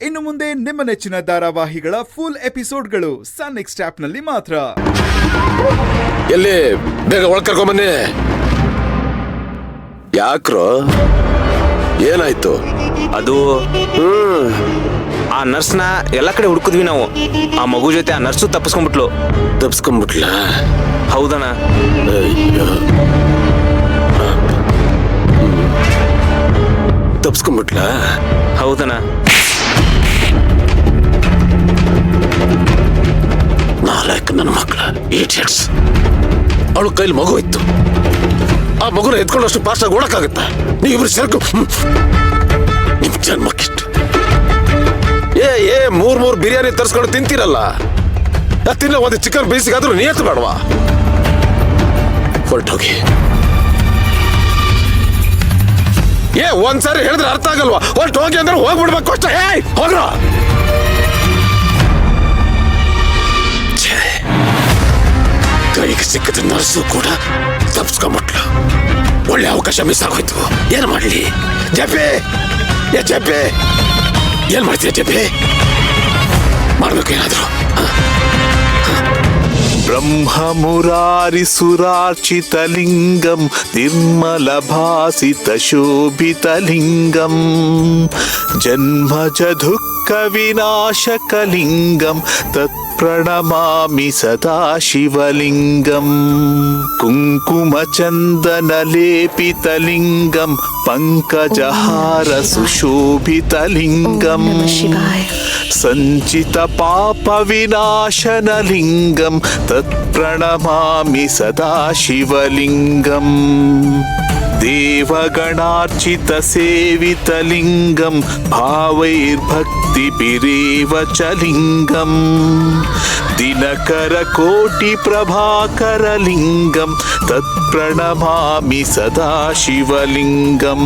ಇನ್ನು ಮುಂದೆ ನಿಮ್ಮ ನೆಚ್ಚಿನ ಧಾರಾವಾಹಿಗಳ ಫುಲ್ ಎಪಿಸೋಡ್ಗಳು ಸನ್ ನೆಕ್ಸ್ಟ್ ಆಪ್ನಲ್ಲಿ ಮಾತ್ರ. ಎಲ್ಲಿ ಬೇಗ ಒಳಗ್ ಕರ್ಕೊಂಬನ್ನಿ. ಯಾಕ್ರೋ ಏನಾಯ್ತು? ಅದು ಆ ನರ್ಸ್ನ ಎಲ್ಲ ಕಡೆ ಹುಡುಕಿದ್ವಿ ನಾವು. ಆ ಮಗು ಜೊತೆ ಆ ನರ್ಸು ತಪ್ಪಿಸ್ಕೊಂಡ್ಬಿಟ್ಲು. ಹೌದಣ್ಣ. ತಪ್ಪಿಸ್ಕೊಂಡ್ಬಿಟ್ಲ? ಹೌದಣ್ಣ. ನಾಲ್ಕು ನನ್ನ ಮಕ್ಕಳ ಈಡಿಯಟ್ಸ್. ಅವಳು ಕೈಲಿ ಮಗು ಇತ್ತು. ಆ ಮಗುನ ಎತ್ಕೊಂಡಷ್ಟು ಪಾಸ್ಟಾಗಿ ಓಡಕ್ಕಾಗತ್ತ? ನೀವಿಬ್ರು ಸೇರ್ಕೊ. ನಿಮ್ ಜನ್ಮಕ್ಕಿಷ್ಟು ಮೂರ್ ಬಿರಿಯಾನಿ ತರ್ಸ್ಕೊಂಡು ತಿಂತೀರಲ್ಲ, ತಿನ್ನ ಒಂದು ಚಿಕನ್ ಬೇಯಿಸಿಗಾದ್ರೂ ನಿಯತ್ತು ಬೇಡವಾ? ಹೊರಟೋಗಿ. ಒಂದ್ಸಾರಿ ಹೇಳಿದ್ರೆ ಅರ್ಥ ಆಗಲ್ವಾ? ಹೊರಟೋಗಿ ಅಂದ್ರೆ ಹೋಗ್ಬಿಡ್ಬೇಕು ಅಷ್ಟೇ. ಹೋಗ್ರ. ಕೈಗೆ ಸಿಕ್ಕಿದ ನರ್ಸು ಕೂಡ ತಪ್ಪಿಸ್ಕೊಂಡ್ಬಿಟ್ಲು. ಒಳ್ಳೆ ಅವಕಾಶ ಮಿಸ್ ಆಗೋಯ್ತು. ಏನ್ ಮಾಡ್ಲಿ? ಜಪೆ ಏನ್ ಮಾಡ್ತೀಯ ಜಪೆ? ಮಾಡ್ಬೇಕು ಏನಾದ್ರು. ಬ್ರಹ್ಮಮುರಾರಿಸುರಾರ್ಚಿತಲಿಂಗಂ ನಿರ್ಮಲಭಾಸಿತಶೋಭಿತಲಿಂಗಂ ಜನ್ಮಜದುಃಖವಿನಾಶಕಲಿಂಗಂ ತತ್ಪ್ರಣಮಾಮಿ ಸದಾ ಶಿವಲಿಂಗಂ ಕುಂಕುಮಚಂದನಲೇಪಿತಲಿಂಗಂ ಪಂಕಜಹಾರ ಸುಶೋಭಿತಲಿಂಗಂ ಸಂಚಿತ ಪಾಪ ವಿನಾಶನಲಿಂಗಂ ತತ್ಪ್ರಣಮಾಮಿ ಸದಾ ಶಿವಲಿಂಗಂ ದೇವಗಣಾರ್ಚಿತ ಸೇವಿತಲಿಂಗಂ ಭಾವೈರ್ಭಕ್ತಿಭಿರೇವ ಚ ಲಿಂಗಂ ದಿನಕರ ಕೋಟಿ ಪ್ರಭಾಕರ ಲಿಂಗಂ ತತ್ಪ್ರಣಮಾಮಿ ಸದಾ ಶಿವಲಿಂಗಂ.